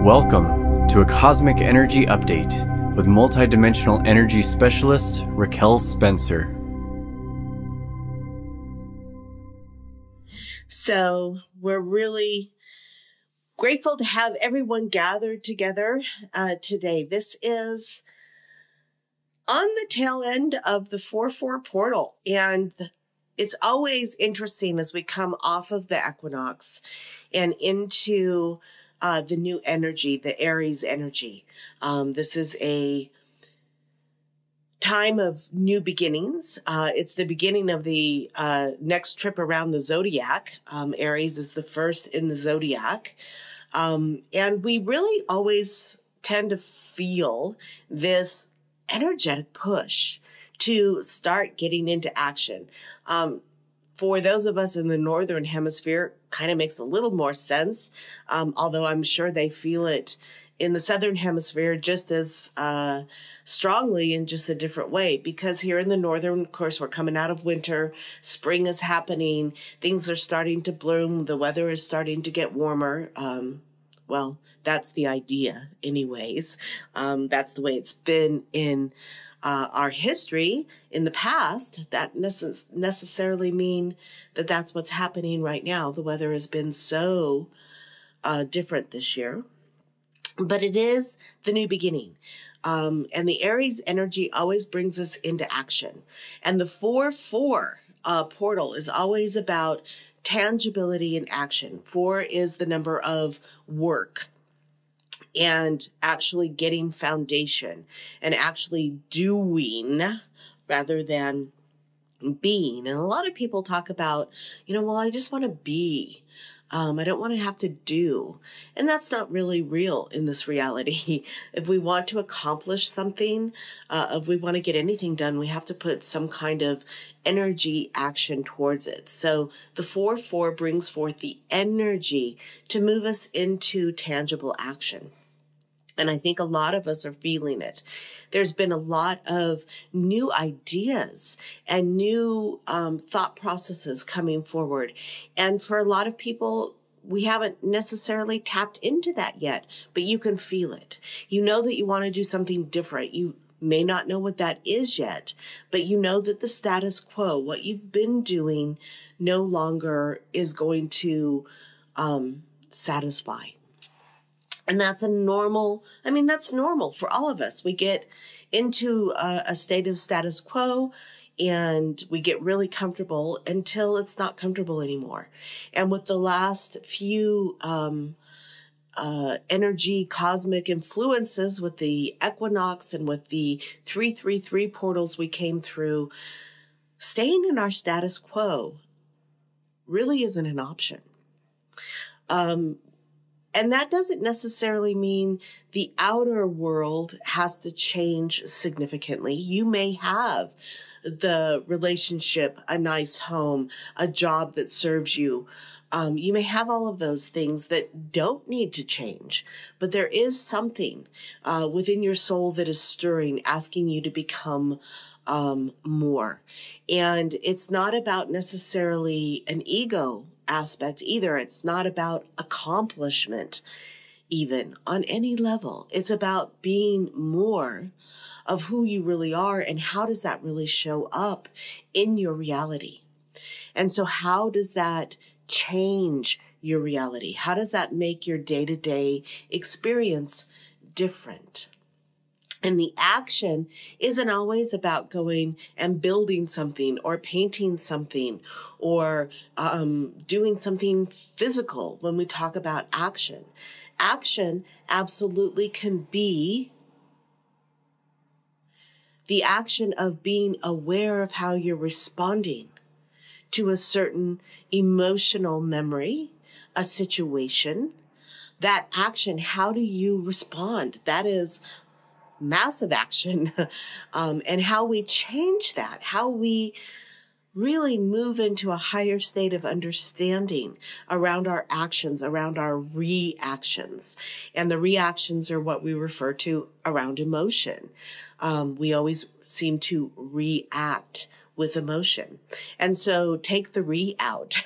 Welcome to a Cosmic Energy Update with multidimensional energy specialist Raquel Spencer. So we're really grateful to have everyone gathered together today. This is on the tail end of the 4-4 portal, and it's always interesting as we come off of the equinox and into the new energy, the Aries energy. This is a time of new beginnings. It's the beginning of the next trip around the zodiac. Aries is the first in the zodiac. And we really always tend to feel this energetic push to start getting into action. For those of us in the Northern Hemisphere, kind of makes a little more sense, although I'm sure they feel it in the Southern Hemisphere just as strongly in just a different way. Because here in the Northern, of course, we're coming out of winter, spring is happening, things are starting to bloom, the weather is starting to get warmer. Well, that's the idea anyways. That's the way it's been in our history in the past. That necessarily mean that that's what's happening right now. The weather has been so different this year, but it is the new beginning. And the Aries energy always brings us into action. And the 4-4 portal is always about tangibility and action. 4 is the number of work and actually getting foundation and actually doing rather than being. And a lot of people talk about, well, I just want to be. I don't want to have to do. And that's not really real in this reality. If we want to accomplish something, if we want to get anything done, we have to put some kind of energy action towards it. So the 4-4 brings forth the energy to move us into tangible action. And I think a lot of us are feeling it. There's been a lot of new ideas and new thought processes coming forward. And for a lot of people, we haven't necessarily tapped into that yet, but you can feel it. You know that you want to do something different. You may not know what that is yet, but you know that the status quo, what you've been doing, no longer is going to satisfy. And that's that's normal for all of us. We get into a state of status quo and we get really comfortable until it's not comfortable anymore. And with the last few energy cosmic influences with the equinox and with the 3-3-3 portals we came through, staying in our status quo really isn't an option. And that doesn't necessarily mean the outer world has to change significantly. You may have the relationship, a nice home, a job that serves you. You may have all of those things that don't need to change, but there is something within your soul that is stirring, asking you to become more. And it's not about necessarily an ego aspect either. It's not about accomplishment even on any level. It's about being more of who you really are and how does that really show up in your reality. And so how does that change your reality? How does that make your day-to-day experience different? And the action isn't always about going and building something or painting something or doing something physical when we talk about action. Action absolutely can be the action of being aware of how you're responding to a certain emotional memory, a situation. That action, how do you respond? That is massive action, and how we change that, how we really move into a higher state of understanding around our actions, around our reactions. And the reactions are what we refer to around emotion. We always seem to react with emotion. And so take the re out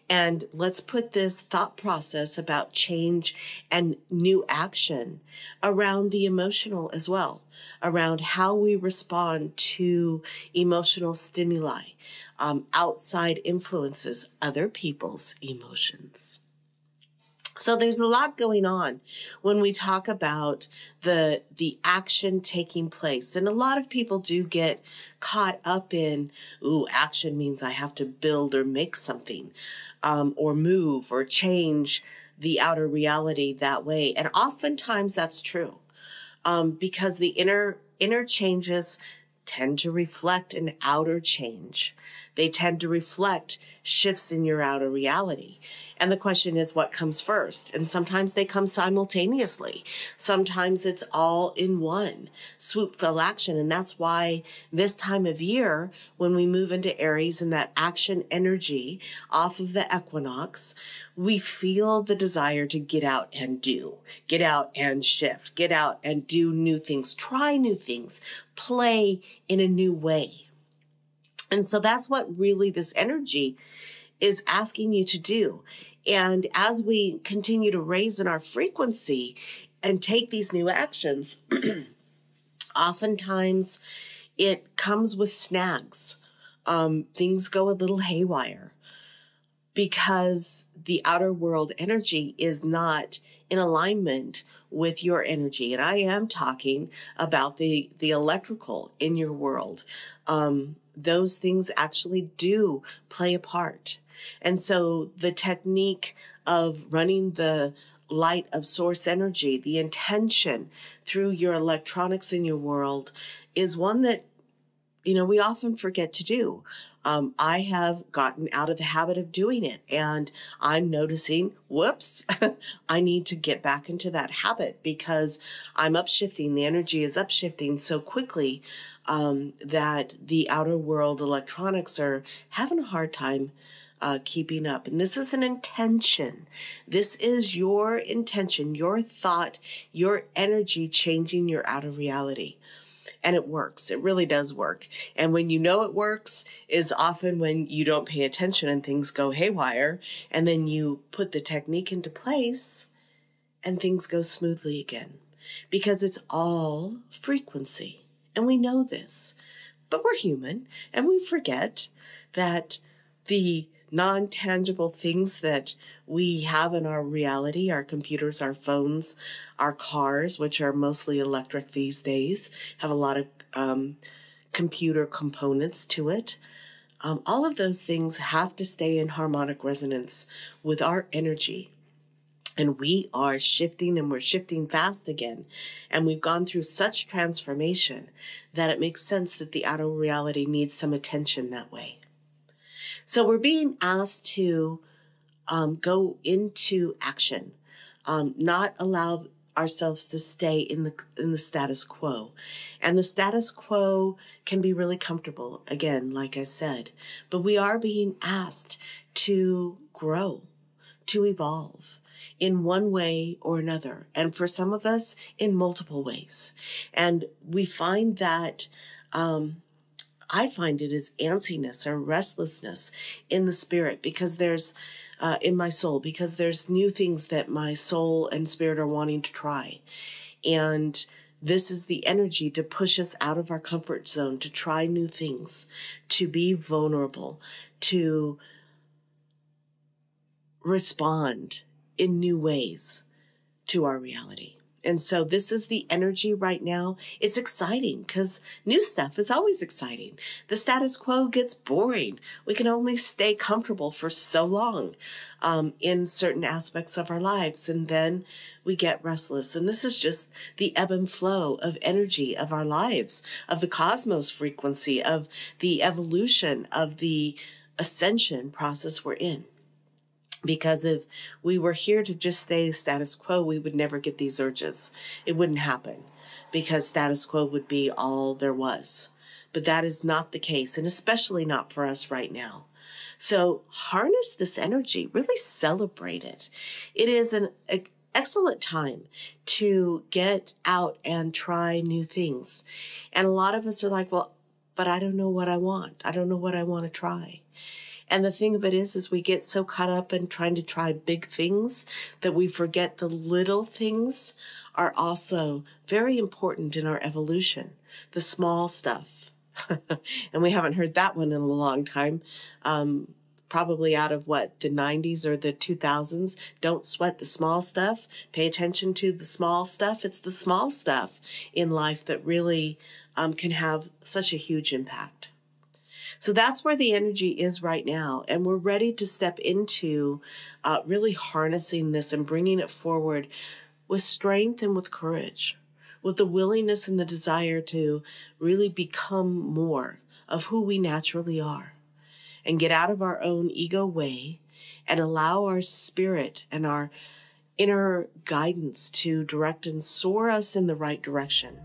and let's put this thought process about change and new action around the emotional as well, around how we respond to emotional stimuli, outside influences, other people's emotions. So there's a lot going on when we talk about the action taking place. And a lot of people do get caught up in, ooh, action means I have to build or make something, or move or change the outer reality that way. And oftentimes that's true, because the inner changes tend to reflect an outer change. They tend to reflect shifts in your outer reality. And the question is, what comes first? And sometimes they come simultaneously. Sometimes it's all in one swoopful action. And that's why this time of year, when we move into Aries and that action energy off of the equinox, we feel the desire to get out and do, get out and shift, get out and do new things, try new things, play in a new way. And so that's what really this energy is asking you to do. And as we continue to raise in our frequency and take these new actions, oftentimes it comes with snags. Things go a little haywire because the outer world energy is not in alignment with your energy. And I am talking about the electrical in your world. Those things actually do play a part. And so the technique of running the light of source energy, the intention through your electronics in your world, is one that, we often forget to do. I have gotten out of the habit of doing it, and I'm noticing, whoops, I need to get back into that habit because I'm upshifting. The energy is upshifting so quickly that the outer world electronics are having a hard time keeping up. And this is an intention. This is your intention, your thought, your energy changing your outer reality. And it works. It really does work. And when you know it works is often when you don't pay attention and things go haywire. And then you put the technique into place and things go smoothly again. Because it's all frequency. And we know this. But we're human and we forget that the non-tangible things that we have in our reality, our computers, our phones, our cars, which are mostly electric these days, have a lot of computer components to it. All of those things have to stay in harmonic resonance with our energy. And we are shifting, and we're shifting fast again. And we've gone through such transformation that it makes sense that the outer reality needs some attention that way. So we're being asked to go into action, not allow ourselves to stay in the status quo. And the status quo can be really comfortable, again, like I said. But we are being asked to grow, to evolve in one way or another. And for some of us, in multiple ways. And we find that I find it as antsiness or restlessness in the spirit because there's, in my soul, because there's new things that my soul and spirit are wanting to try. And this is the energy to push us out of our comfort zone, to try new things, to be vulnerable, to respond in new ways to our reality. And so this is the energy right now. It's exciting because new stuff is always exciting. The status quo gets boring. We can only stay comfortable for so long in certain aspects of our lives. And then we get restless. And this is just the ebb and flow of energy of our lives, of the cosmos frequency, of the evolution, of the ascension process we're in. Because if we were here to just stay status quo, we would never get these urges. It wouldn't happen because status quo would be all there was. But that is not the case, and especially not for us right now. So harness this energy, really celebrate it. It is an excellent time to get out and try new things. And a lot of us are like, well, but I don't know what I want. I don't know what I want to try. And the thing of it is we get so caught up in trying to try big things that we forget the little things are also very important in our evolution. The small stuff. And we haven't heard that one in a long time. Probably out of the 90s or the 2000s. Don't sweat the small stuff. Pay attention to the small stuff. It's the small stuff in life that really can have such a huge impact. So that's where the energy is right now. And we're ready to step into really harnessing this and bringing it forward with strength and with courage, with the willingness and the desire to really become more of who we naturally are and get out of our own ego way and allow our spirit and our inner guidance to direct and soar us in the right direction.